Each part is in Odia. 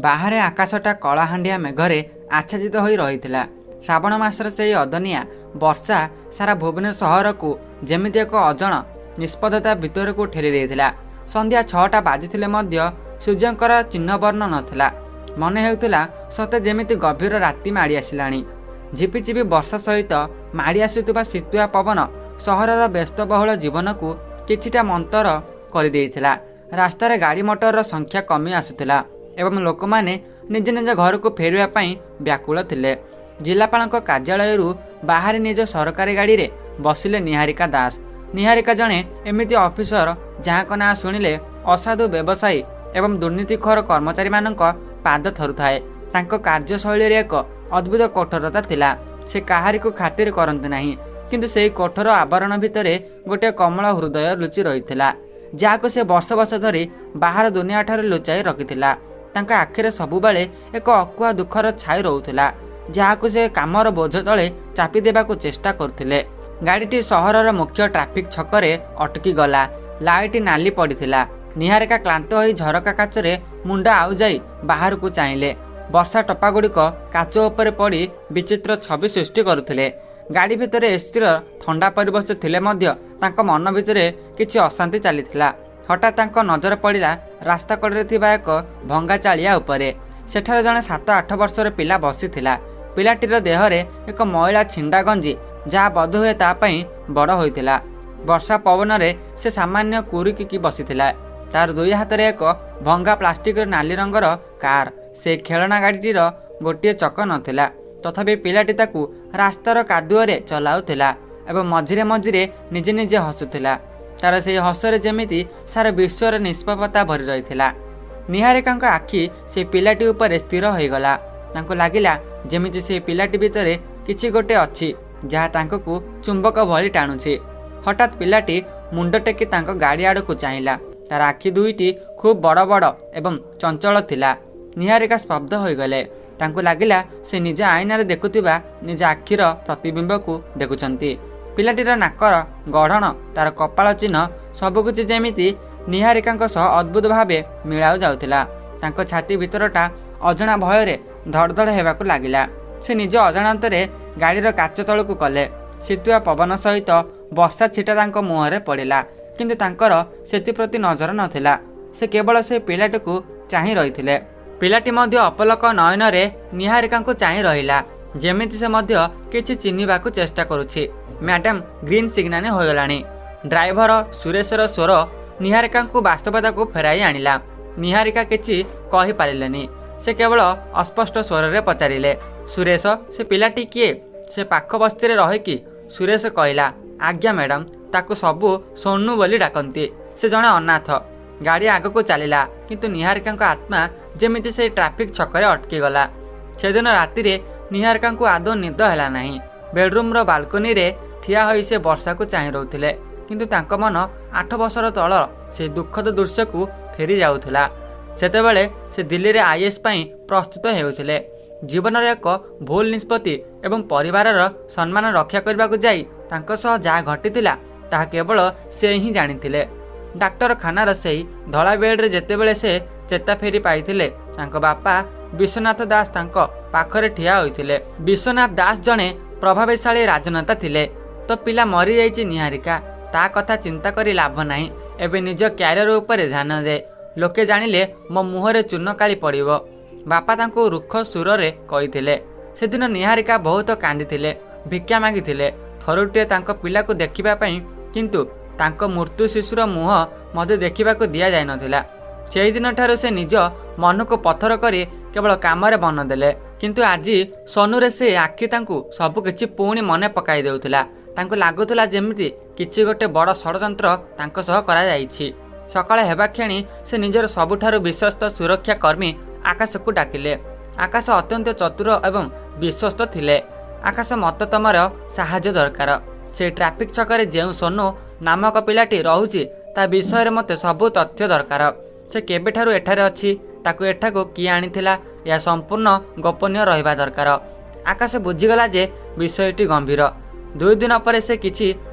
ବାହାରେ ଆକାଶଟା କଳାହାଣ୍ଡିଆ ମେଘରେ ଆଚ୍ଛାଦିତ ହୋଇ ରହିଥିଲା। ଶ୍ରାବଣ ମାସର ସେହି ଅଦନିଆ ବର୍ଷା ସାରା ଭୁବନେଶ୍ୱର ସହରକୁ ଯେମିତି ଏକ ଅଜଣ ନିଷ୍ପଦତା ଭିତରକୁ ଠେଲି ଦେଇଥିଲା। ସନ୍ଧ୍ୟା 6ଟା ବାଜିଥିଲେ ମଧ୍ୟ ସୂର୍ଯ୍ୟଙ୍କର ଚିହ୍ନବର୍ଣ୍ଣ ନଥିଲା। ମନେ ହେଉଥିଲା ସତେ ଯେମିତି ଗଭୀର ରାତି ମାଡ଼ି ଆସିଲାଣି। ଝିପିଝିପି ବର୍ଷା ସହିତ ମାଡ଼ି ଆସୁଥିବା ଶୀତୁଆ ପବନ ସହରର ବ୍ୟସ୍ତବହୁଳ ଜୀବନକୁ କିଛିଟା ମନ୍ତର କରିଦେଇଥିଲା। ରାସ୍ତାରେ ଗାଡ଼ି ମଟରର ସଂଖ୍ୟା କମି ଆସୁଥିଲା ଏବଂ ଲୋକମାନେ ନିଜ ନିଜ ଘରକୁ ଫେରିବା ପାଇଁ ବ୍ୟାକୁଳ ଥିଲେ। ଜିଲ୍ଲାପାଳଙ୍କ କାର୍ଯ୍ୟାଳୟରୁ ବାହାରି ନିଜ ସରକାରୀ ଗାଡ଼ିରେ ବସିଲେ ନିହାରିକା ଦାସ। ନିହାରିକା ଜଣେ ଏମିତି ଅଫିସର ଯାହାଙ୍କ ନାଁ ଶୁଣିଲେ ଅସାଧୁ ବ୍ୟବସାୟୀ ଏବଂ ଦୁର୍ନୀତିଖୋର କର୍ମଚାରୀମାନଙ୍କ ପାଦ ଥରୁଥାଏ। ତାଙ୍କ କାର୍ଯ୍ୟଶୈଳୀରେ ଏକ ଅଦ୍ଭୁତ କଠୋରତା ଥିଲା। ସେ କାହାରିକୁ ଖାତିର କରନ୍ତି ନାହିଁ, କିନ୍ତୁ ସେହି କଠୋର ଆବରଣ ଭିତରେ ଗୋଟିଏ କମଳ ହୃଦୟ ଲୁଚି ରହିଥିଲା, ଯାହାକୁ ସେ ବର୍ଷ ବର୍ଷ ଧରି ବାହାର ଦୁନିଆଠାରୁ ଲୁଚାଇ ରଖିଥିଲା। ତାଙ୍କ ଆଖିରେ ସବୁବେଳେ ଏକ ଅକୁହା ଦୁଃଖର ଛାଇ ରହୁଥିଲା, ଯାହାକୁ ସେ କାମର ବୋଝ ତଳେ ଚାପି ଦେବାକୁ ଚେଷ୍ଟା କରୁଥିଲେ। ଗାଡ଼ିଟି ସହରର ମୁଖ୍ୟ ଟ୍ରାଫିକ୍ ଛକରେ ଅଟକି ଗଲା। ଲାଇଟ୍ ନାଲି ପଡ଼ିଥିଲା। ନିହାରିକା କ୍ଳାନ୍ତ ହୋଇ ଝରକା କାଚରେ ମୁଣ୍ଡ ଆଉଜାଇ ବାହାରକୁ ଚାହିଁଲେ। ବର୍ଷା ଟପାଗୁଡ଼ିକ କାଚ ଉପରେ ପଡ଼ି ବିଚିତ୍ର ଛବି ସୃଷ୍ଟି କରୁଥିଲେ। ଗାଡ଼ି ଭିତରେ ଏସିର ଥଣ୍ଡା ପରିବେଶ ଥିଲେ ମଧ୍ୟ ତାଙ୍କ ମନ ଭିତରେ କିଛି ଅଶାନ୍ତି ଚାଲିଥିଲା। ହଠାତ୍ ତାଙ୍କ ନଜର ପଡ଼ିଲା ରାସ୍ତା କଡ଼ରେ ଥିବା ଏକ ଭଙ୍ଗା ଚାଳିଆ ଉପରେ। ସେଠାରେ ଜଣେ 7-8 ବର୍ଷର ପିଲା ବସିଥିଲା। ପିଲାଟିର ଦେହରେ ଏକ ମଇଳା ଛିଣ୍ଡା ଗଞ୍ଜି, ଯାହା ବୋଧହୁଏ ତା ପାଇଁ ବଡ଼ ହୋଇଥିଲା। ବର୍ଷା ପବନରେ ସେ ସାମାନ୍ୟ କୁରୁକିକି ବସିଥିଲା। ତାର ଦୁଇ ହାତରେ ଏକ ଭଙ୍ଗା ପ୍ଲାଷ୍ଟିକର ନାଲି ରଙ୍ଗର କାର୍। ସେ ଖେଳନା ଗାଡ଼ିଟିର ଗୋଟିଏ ଚକ ନଥିଲା, ତଥାପି ପିଲାଟି ତାକୁ ରାସ୍ତାର କାଦୁଅରେ ଚଲାଉଥିଲା ଏବଂ ମଝିରେ ମଝିରେ ନିଜେ ନିଜେ ହସୁଥିଲା। ତାର ସେହି ହସରେ ଯେମିତି ସାରା ବିଶ୍ୱର ନିଷ୍ପାପତା ଭରି ରହିଥିଲା। ନିହାରିକାଙ୍କ ଆଖି ସେ ପିଲାଟି ଉପରେ ସ୍ଥିର ହୋଇଗଲା। ତାଙ୍କୁ ଲାଗିଲା ଯେମିତି ସେ ପିଲାଟି ଭିତରେ କିଛି ଗୋଟେ ଅଛି, ଯାହା ତାଙ୍କୁ ଚୁମ୍ବକ ଭଳି ଟାଣୁଛି। ହଠାତ୍ ପିଲାଟି ମୁଣ୍ଡ ଟେକି ତାଙ୍କ ଗାଡ଼ି ଆଡ଼କୁ ଚାହିଁଲା। ତାର ଆଖି ଦୁଇଟି ଖୁବ୍ ବଡ଼ ବଡ଼ ଏବଂ ଚଞ୍ଚଳ ଥିଲା। ନିହାରିକା ସ୍ତବ୍ଧ ହୋଇଗଲେ। ତାଙ୍କୁ ଲାଗିଲା ସେ ନିଜ ଆଇନାରେ ଦେଖୁଥିବା ନିଜ ଆଖିର ପ୍ରତିବିମ୍ବକୁ ଦେଖୁଛନ୍ତି। ପିଲାଟିର ନାକର ଗଢ଼ଣ, ତାର କପାଳ ଚିହ୍ନ ସବୁକିଛି ଯେମିତି ନିହାରିକାଙ୍କ ସହ ଅଦ୍ଭୁତ ଭାବେ ମିଳାଉ ଯାଉଥିଲା। ତାଙ୍କ ଛାତି ଭିତରଟା ଅଜଣା ଭୟରେ ଧଡ଼ଧଡ଼ ହେବାକୁ ଲାଗିଲା। ସେ ନିଜ ଅଜାଣତରେ ଗାଡ଼ିର କାଚ ତଳକୁ କଲେ। ଶୀତୁଆ ପବନ ସହିତ ବର୍ଷା ଛିଟା ତାଙ୍କ ମୁହଁରେ ପଡ଼ିଲା, କିନ୍ତୁ ତାଙ୍କର ସେଥିପ୍ରତି ନଜର ନଥିଲା। ସେ କେବଳ ସେ ପିଲାଟିକୁ ଚାହିଁ ରହିଥିଲେ। ପିଲାଟି ମଧ୍ୟ ଅପଲକ ନୟନରେ ନିହାରିକାଙ୍କୁ ଚାହିଁ ରହିଲା, ଯେମିତି ସେ ମଧ୍ୟ କିଛି ଚିହ୍ନିବାକୁ ଚେଷ୍ଟା କରୁଛି। ମ୍ୟାଡାମ, ଗ୍ରୀନ୍ ସିଗ୍ନାଲ ହୋଇଗଲାଣି। ଡ୍ରାଇଭର ସୁରେଶର ସ୍ୱର ନିହାରିକାଙ୍କୁ ବାସ୍ତବତାକୁ ଫେରାଇ ଆଣିଲା। ନିହାରିକା କିଛି କହିପାରିଲେନି। ସେ କେବଳ ଅସ୍ପଷ୍ଟ ସ୍ୱରରେ ପଚାରିଲେ, ସୁରେଶ, ସେ ପିଲାଟି କିଏ? ସେ ପାଖ ବସ୍ତିରେ ରହେ କି? ସୁରେଶ କହିଲା, ଆଜ୍ଞା ମ୍ୟାଡାମ, ତାକୁ ସବୁ ସୋନୁ ବୋଲି ଡାକନ୍ତି। ସେ ଜଣେ ଅନାଥ। ଗାଡ଼ି ଆଗକୁ ଚାଲିଲା, କିନ୍ତୁ ନିହାରିକାଙ୍କ ଆତ୍ମା ଯେମିତି ସେହି ଟ୍ରାଫିକ୍ ଛକରେ ଅଟକିଗଲା। ସେଦିନ ରାତିରେ ନିହାରିକାଙ୍କୁ ଆଦୌ ନିଦ ହେଲା ନାହିଁ। ବେଡରୁମ୍ର ବାଲକୋନିରେ ଠିଆ ହୋଇ ସେ ବର୍ଷାକୁ ଚାହିଁ ରହୁଥିଲେ, କିନ୍ତୁ ତାଙ୍କ ମନ 8 ବର୍ଷର ତଳ ସେ ଦୁଃଖଦ ଦୃଶ୍ୟକୁ ଫେରି ଯାଉଥିଲା। ସେତେବେଳେ ସେ ଦିଲ୍ଲୀରେ IAS ପାଇଁ ପ୍ରସ୍ତୁତ ହେଉଥିଲେ। ଜୀବନର ଏକ ଭୁଲ ନିଷ୍ପତ୍ତି ଏବଂ ପରିବାରର ସମ୍ମାନ ରକ୍ଷା କରିବାକୁ ଯାଇ ତାଙ୍କ ସହ ଯାହା ଘଟିଥିଲା ତାହା କେବଳ ସେ ହିଁ ଜାଣିଥିଲେ। ଡାକ୍ତରଖାନାର ସେହି ଧଳା ବେଡ୍ରେ ଯେତେବେଳେ ସେ ଚେତା ଫେରି ପାଇଥିଲେ, ତାଙ୍କ ବାପା ବିଶ୍ୱନାଥ ଦାସ ତାଙ୍କ ପାଖରେ ଠିଆ ହୋଇଥିଲେ। ବିଶ୍ୱନାଥ ଦାସ ଜଣେ ପ୍ରଭାବଶାଳୀ ରାଜନେତା ଥିଲେ। ତ ପିଲା ମରିଯାଇଛି ନିହାରିକା, ତା କଥା ଚିନ୍ତା କରି ଲାଭ ନାହିଁ। ଏବେ ନିଜ କ୍ୟାରିୟର ଉପରେ ଧ୍ୟାନ ଦେ। ଲୋକେ ଜାଣିଲେ ମୋ ମୁହଁରେ ଚୂନ କାଳି ପଡ଼ିବ, ବାପା ତାଙ୍କୁ ରୁକ୍ଷ ସୁରରେ କହିଥିଲେ। ସେଦିନ ନିହାରିକା ବହୁତ କାନ୍ଦିଥିଲେ, ଭିକ୍ଷା ମାଗିଥିଲେ ଥରୁଟିଏ ତାଙ୍କ ପିଲାକୁ ଦେଖିବା ପାଇଁ, କିନ୍ତୁ ତାଙ୍କ ମୃତ୍ୟୁ ଶିଶୁର ମୁହଁ ମଧ୍ୟ ଦେଖିବାକୁ ଦିଆଯାଇନଥିଲା। ସେହିଦିନଠାରୁ ସେ ନିଜ ମନକୁ ପଥର କରି କେବଳ କାମରେ ମନ ଦେଲେ। କିନ୍ତୁ ଆଜି ସୋନୁରେ ସେ ଆଖି ତାଙ୍କୁ ସବୁକିଛି ପୁଣି ମନେ ପକାଇ ଦେଉଥିଲା। ତାଙ୍କୁ ଲାଗୁଥିଲା ଯେମିତି କିଛି ଗୋଟେ ବଡ଼ ଷଡ଼ଯନ୍ତ୍ର ତାଙ୍କ ସହ କରାଯାଇଛି। ସକାଳ ହେବା କ୍ଷଣି ସେ ନିଜର ସବୁଠାରୁ ବିଶ୍ୱସ୍ତ ସୁରକ୍ଷା କର୍ମୀ ଆକାଶକୁ ଡାକିଲେ। ଆକାଶ ଅତ୍ୟନ୍ତ ଚତୁର ଏବଂ ବିଶ୍ୱସ୍ତ ଥିଲେ। ଆକାଶ, ମତେ ତମର ସାହାଯ୍ୟ ଦରକାର। ସେ ଟ୍ରାଫିକ୍ ଛକରେ ଯେଉଁ ସୋନୁ ନାମକ ପିଲାଟି ରହୁଛି ତା ବିଷୟରେ ମୋତେ ସବୁ ତଥ୍ୟ ଦରକାର। ସେ କେବେଠାରୁ ଏଠାରେ ଅଛି, ତାକୁ ଏଠାକୁ କିଏ ଆଣିଥିଲା, ଏହା ସମ୍ପୂର୍ଣ୍ଣ ଗୋପନୀୟ ରହିବା ଦରକାର। ଆକାଶ ବୁଝିଗଲା ଯେ ବିଷୟଟି ଗମ୍ଭୀର। 2 ଦିନ ପରେ ସେ କିଛି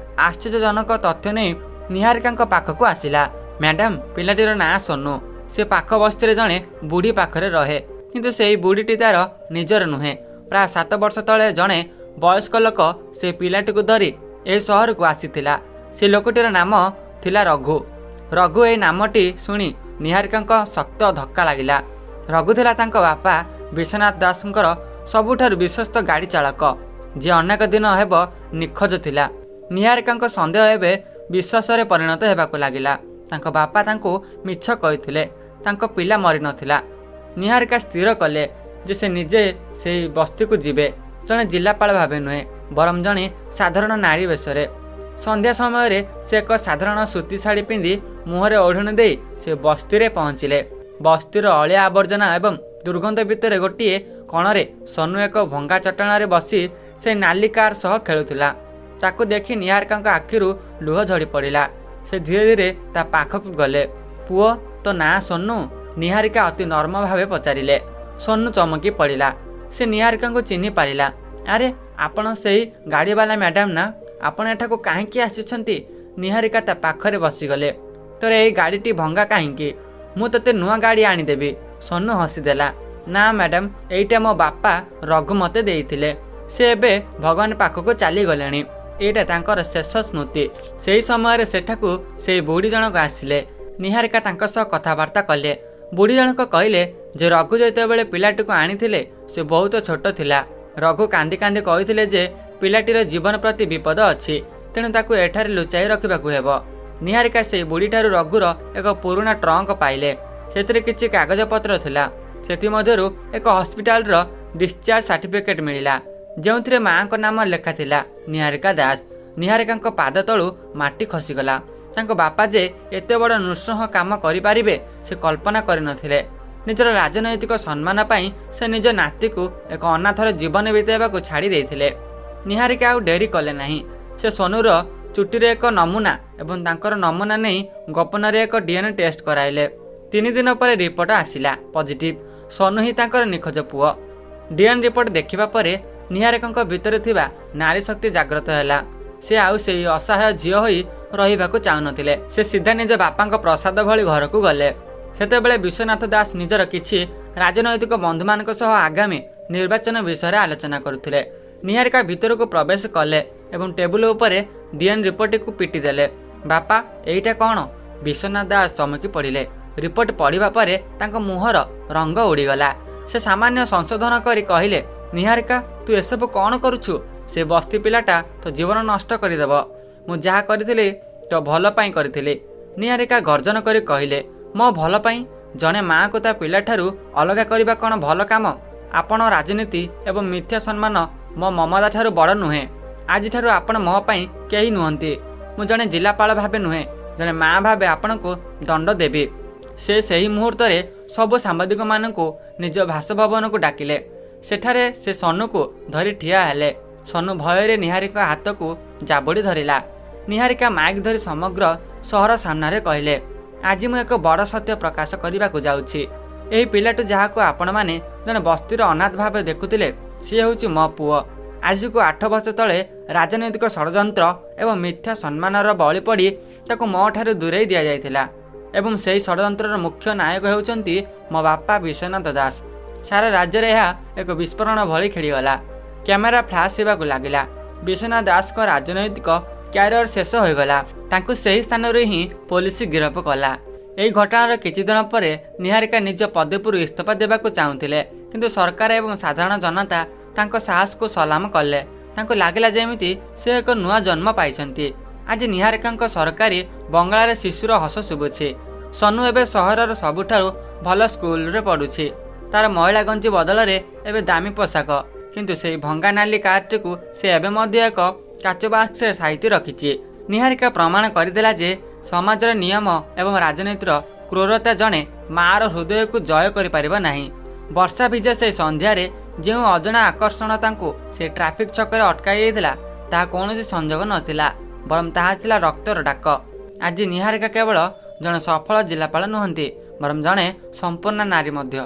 ଆଶ୍ଚର୍ଯ୍ୟଜନକ ତଥ୍ୟ ନେଇ ନିହାରିକାଙ୍କ ପାଖକୁ ଆସିଲା। ମ୍ୟାଡାମ, ପିଲାଟିର ନାଁ ସୋନୁ। ସେ ପାଖ ବସ୍ତିରେ ଜଣେ ବୁଢ଼ୀ ପାଖରେ ରହେ। କିନ୍ତୁ ସେଇ ବୁଢ଼ୀଟି ତାର ନିଜର ନୁହେଁ। ପ୍ରାୟ 7 ବର୍ଷ ତଳେ ଜଣେ ବୟସ୍କ ଲୋକ ସେ ପିଲାଟିକୁ ଧରି ଏହି ସହରକୁ ଆସିଥିଲା। ସେ ଲୋକଟିର ନାମ ଥିଲା ରଘୁ। ରଘୁ ଏହି ନାମଟି ଶୁଣି ନିହାରିକାଙ୍କ ଶକ୍ତ ଧକ୍କା ଲାଗିଲା। ରଘୁ ଥିଲା ତାଙ୍କ ବାପା ବିଶ୍ୱନାଥ ଦାସଙ୍କର ସବୁଠାରୁ ବିଶ୍ୱସ୍ତ ଗାଡ଼ି ଚାଳକ, ଯିଏ ଅନେକ ଦିନ ହେବ ନିଖୋଜ ଥିଲା। ନିହାରିକାଙ୍କ ସନ୍ଦେହ ଏବେ ବିଶ୍ୱାସରେ ପରିଣତ ହେବାକୁ ଲାଗିଲା। ତାଙ୍କ ବାପା ତାଙ୍କୁ ମିଛ କହିଥିଲେ, ତାଙ୍କ ପିଲା ମରିନଥିଲା। ନିହାରିକା ସ୍ଥିର କଲେ ଯେ ସେ ନିଜେ ସେହି ବସ୍ତିକୁ ଯିବେ, ଜଣେ ଜିଲ୍ଲାପାଳ ଭାବେ ନୁହେଁ, ବରଂ ଜଣେ ସାଧାରଣ ନାରୀ ବେଶରେ। ସନ୍ଧ୍ୟା ସମୟରେ ସେ ଏକ ସାଧାରଣ ସୂତି ଶାଢ଼ୀ ପିନ୍ଧି ମୁହଁରେ ଓଢ଼ଣା ଦେଇ ସେ ବସ୍ତିରେ ପହଞ୍ଚିଲେ। ବସ୍ତିର ଅଳିଆ ଆବର୍ଜନା ଏବଂ ଦୁର୍ଗନ୍ଧ ଭିତରେ ଗୋଟିଏ କଣରେ ସନୁ ଏକ ଭଙ୍ଗା ଚଟାଣରେ ବସି ସେ ନାଲି କାର୍ ସହ ଖେଳୁଥିଲା। ତାକୁ ଦେଖି ନିହାରିକାଙ୍କ ଆଖିରୁ ଲୁହ ଝଡ଼ି ପଡ଼ିଲା। ସେ ଧୀରେ ଧୀରେ ତା ପାଖକୁ ଗଲେ। ପୁଅ, ତୋ ନାଁ ସୋନୁ? ନିହାରିକା ଅତି ନର୍ମ ଭାବେ ପଚାରିଲେ। ସୋନୁ ଚମକି ପଡ଼ିଲା। ସେ ନିହାରିକାଙ୍କୁ ଚିହ୍ନି ପାରିଲା। ଆରେ, ଆପଣ ସେଇ ଗାଡ଼ିବାଲା ମ୍ୟାଡ଼ାମ୍ ନା? ଆପଣ ଏଠାକୁ କାହିଁକି ଆସିଛନ୍ତି? ନିହାରିକା ତା ପାଖରେ ବସିଗଲେ। ତୋର ଏଇ ଗାଡ଼ିଟି ଭଙ୍ଗା କାହିଁକି? ମୁଁ ତୋତେ ନୂଆ ଗାଡ଼ି ଆଣିଦେବି। ସୋନୁ ହସିଦେଲା। ନା ମ୍ୟାଡ଼ାମ୍, ଏଇଟା ମୋ ବାପା ରଘୁ ମୋତେ ଦେଇଥିଲେ। ସେ ଏବେ ଭଗବାନ ପାଖକୁ ଚାଲିଗଲେଣି। ଏଇଟା ତାଙ୍କର ଶେଷ ସ୍ମୃତି। ସେହି ସମୟରେ ସେଠାକୁ ସେଇ ବୁଢ଼ୀ ଜଣକ ଆସିଲେ। ନିହାରିକା ତାଙ୍କ ସହ କଥାବାର୍ତ୍ତା କଲେ। ବୁଢ଼ୀ ଜଣକ କହିଲେ ଯେ ରଘୁ ଯେତେବେଳେ ପିଲାଟିକୁ ଆଣିଥିଲେ ସେ ବହୁତ ଛୋଟ ଥିଲା। ରଘୁ କାନ୍ଦି କାନ୍ଦି କହିଥିଲେ ଯେ ପିଲାଟିର ଜୀବନ ପ୍ରତି ବିପଦ ଅଛି, ତେଣୁ ତାକୁ ଏଠାରେ ଲୁଚାଇ ରଖିବାକୁ ହେବ। ନିହାରିକା ସେହି ବୁଢ଼ୀଠାରୁ ରଘୁର ଏକ ପୁରୁଣା ଟ୍ରଙ୍କ ପାଇଲେ। ସେଥିରେ କିଛି କାଗଜପତ୍ର ଥିଲା। ସେଥିମଧ୍ୟରୁ ଏକ ହସ୍ପିଟାଲର ଡିସଚାର୍ଜ ସାର୍ଟିଫିକେଟ୍ ମିଳିଲା, ଯେଉଁଥିରେ ମାଆଙ୍କ ନାମ ଲେଖା ଥିଲା ନିହାରିକା ଦାସ। ନିହାରିକାଙ୍କ ପାଦ ତଳୁ ମାଟି ଖସିଗଲା। ତାଙ୍କ ବାପା ଯେ ଏତେ ବଡ଼ ନୃଶଂସ କାମ କରିପାରିବେ ସେ କଳ୍ପନା କରିନଥିଲେ। ନିଜର ରାଜନୈତିକ ସମ୍ମାନ ପାଇଁ ସେ ନିଜ ନାତିକୁ ଏକ ଅନାଥର ଜୀବନ ବିତାଇବାକୁ ଛାଡ଼ି ଦେଇଥିଲେ। ନିହାରିକା ଆଉ ଡେରି କଲେ ନାହିଁ। ସେ ସୋନୁର ଚୁଟିରେ ଏକ ନମୁନା ଏବଂ ତାଙ୍କର ନମୁନା ନେଇ ଗୋପନରେ ଏକ DNA ଟେଷ୍ଟ କରାଇଲେ। 3 ଦିନ ପରେ ରିପୋର୍ଟ ଆସିଲା ପଜିଟିଭ୍। ସୋନୁ ହିଁ ତାଙ୍କର ନିଖୋଜ ପୁଅ। DNA ରିପୋର୍ଟ ଦେଖିବା ପରେ ନିହାରିକାଙ୍କ ଭିତରେ ଥିବା ନାରୀ ଶକ୍ତି ଜାଗ୍ରତ ହେଲା। ସେ ଆଉ ସେହି ଅସହାୟ ଝିଅ ହୋଇ ରହିବାକୁ ଚାହୁଁନଥିଲେ। ସେ ସିଧା ନିଜ ବାପାଙ୍କ ପ୍ରସାଦ ଭଳି ଘରକୁ ଗଲେ। ସେତେବେଳେ ବିଶ୍ୱନାଥ ଦାସ ନିଜର କିଛି ରାଜନୈତିକ ବନ୍ଧୁମାନଙ୍କ ସହ ଆଗାମୀ ନିର୍ବାଚନ ବିଷୟରେ ଆଲୋଚନା କରୁଥିଲେ। ନିହାରିକା ଭିତରକୁ ପ୍ରବେଶ କଲେ ଏବଂ ଟେବୁଲ ଉପରେ DNA ରିପୋର୍ଟଟିକୁ ପିଟି ଦେଲେ। ବାପା, ଏଇଟା କ'ଣ? ବିଶ୍ୱନାଥ ଦାସ ଚମକି ପଡ଼ିଲେ। ରିପୋର୍ଟ ପଢ଼ିବା ପରେ ତାଙ୍କ ମୁହଁର ରଙ୍ଗ ଉଡ଼ିଗଲା। ସେ ସାମାନ୍ୟ ସଂଶୋଧନ କରି କହିଲେ, ନିହାରିକା, ତୁ ଏସବୁ କ'ଣ କରୁଛୁ? ସେ ବସ୍ତି ପିଲାଟା ତୋ ଜୀବନ ନଷ୍ଟ କରିଦେବ। ମୁଁ ଯାହା କରିଥିଲି ତୋ ଭଲ ପାଇଁ କରିଥିଲି। ନିହାରିକା ଗର୍ଜନ କରି କହିଲେ, ମୋ ଭଲ ପାଇଁ? ଜଣେ ମାଆକୁ ତା ପିଲାଠାରୁ ଅଲଗା କରିବା କ'ଣ ଭଲ କାମ? ଆପଣ ରାଜନୀତି ଏବଂ ମିଥ୍ୟା ସମ୍ମାନ ମୋ ମମତା ଠାରୁ ବଡ଼ ନୁହେଁ। ଆଜିଠାରୁ ଆପଣ ମୋ ପାଇଁ କେହି ନୁହନ୍ତି। ମୁଁ ଜଣେ ଜିଲ୍ଲାପାଳ ଭାବେ ନୁହେଁ, ଜଣେ ମାଆ ଭାବେ ଆପଣଙ୍କୁ ଦଣ୍ଡ ଦେବି। ସେ ସେହି ମୁହୂର୍ତ୍ତରେ ସବୁ ସାମ୍ବାଦିକମାନଙ୍କୁ ନିଜ ବାସଭବନକୁ ଡାକିଲେ। ସେଠାରେ ସେ ସୋନୁକୁ ଧରି ଠିଆ ହେଲେ। ସୋନୁ ଭୟରେ ନିହାରିକା ହାତକୁ ଜାବୁଡ଼ି ଧରିଲା। ନିହାରିକା ମାଇକ୍ ଧରି ସମଗ୍ର ସହର ସାମ୍ନାରେ କହିଲେ, ଆଜି ମୁଁ ଏକ ବଡ଼ ସତ୍ୟ ପ୍ରକାଶ କରିବାକୁ ଯାଉଛି। ଏହି ପିଲାଟି ଯାହାକୁ ଆପଣମାନେ ଜଣେ ବସ୍ତିର ଅନାଥ ଭାବେ ଦେଖୁଥିଲେ, ସିଏ ହେଉଛି ମୋ ପୁଅ। ଆଜିକୁ 8 ବର୍ଷ ତଳେ ରାଜନୈତିକ ଷଡ଼ଯନ୍ତ୍ର ଏବଂ ମିଥ୍ୟା ସମ୍ମାନର ବଳି ପଡ଼ି ତାକୁ ମୋ ଠାରୁ ଦୂରେଇ ଦିଆଯାଇଥିଲା ଏବଂ ସେହି ଷଡ଼ଯନ୍ତ୍ରର ମୁଖ୍ୟ ନାୟକ ହେଉଛନ୍ତି ମୋ ବାପା ବିଶ୍ୱନାଥ ଦାସ। ସାରା ରାଜ୍ୟରେ ଏହା ଏକ ବିସ୍ଫୋରଣ ଭଳି ଖେଳିଗଲା। କ୍ୟାମେରା ଫ୍ଲାସ୍ ହେବାକୁ ଲାଗିଲା। ବିଶ୍ୱନାଥ ଦାସଙ୍କ ରାଜନୈତିକ କ୍ୟାରିୟର ଶେଷ ହୋଇଗଲା। ତାଙ୍କୁ ସେହି ସ୍ଥାନରୁ ହିଁ ପୋଲିସ ଗିରଫ କଲା। ଏହି ଘଟଣାର କିଛି ଦିନ ପରେ ନିହାରିକା ନିଜ ପଦବୀରୁ ଇସ୍ତଫା ଦେବାକୁ ଚାହୁଁଥିଲେ, କିନ୍ତୁ ସରକାର ଏବଂ ସାଧାରଣ ଜନତା ତାଙ୍କ ସାହସକୁ ସଲାମ କଲେ। ତାଙ୍କୁ ଲାଗିଲା ଯେମିତି ସେ ଏକ ନୂଆ ଜନ୍ମ ପାଇଛନ୍ତି। ଆଜି ନିହାରିକାଙ୍କ ସରକାରୀ ବଙ୍ଗଳାରେ ଶିଶୁର ହସ ଶୁଭୁଛି। ସୋନୁ ଏବେ ସହରର ସବୁଠାରୁ ଭଲ ସ୍କୁଲରେ ପଢ଼ୁଛି। ତାର ମହିଳା ଗଞ୍ଜି ବଦଳରେ ଏବେ ଦାମୀ ପୋଷାକ, କିନ୍ତୁ ସେହି ଭଙ୍ଗା ନାଲି କାର୍ଟିକୁ ସେ ଏବେ ମଧ୍ୟ ଏକ କାଚ ବାକ୍ସରେ ସାଇତି ରଖିଛି। ନିହାରିକା ପ୍ରମାଣ କରିଦେଲା ଯେ ସମାଜର ନିୟମ ଏବଂ ରାଜନୀତିର କ୍ରୂରତା ଜଣେ ମାଆର ହୃଦୟକୁ ଜୟ କରିପାରିବ ନାହିଁ। ବର୍ଷା ଭିଜା ସେହି ସନ୍ଧ୍ୟାରେ ଯେଉଁ ଅଜଣା ଆକର୍ଷଣ ତାଙ୍କୁ ସେ ଟ୍ରାଫିକ୍ ଛକରେ ଅଟକାଇ ଦେଇଥିଲା, ତାହା କୌଣସି ସଂଯୋଗ ନଥିଲା, ବରଂ ତାହା ଥିଲା ରକ୍ତର ଡାକ। ଆଜି ନିହାରିକା କେବଳ ଜଣେ ସଫଳ ଜିଲ୍ଲାପାଳ ନୁହନ୍ତି, ବରଂ ଜଣେ ସମ୍ପୂର୍ଣ୍ଣ ନାରୀ ମଧ୍ୟ।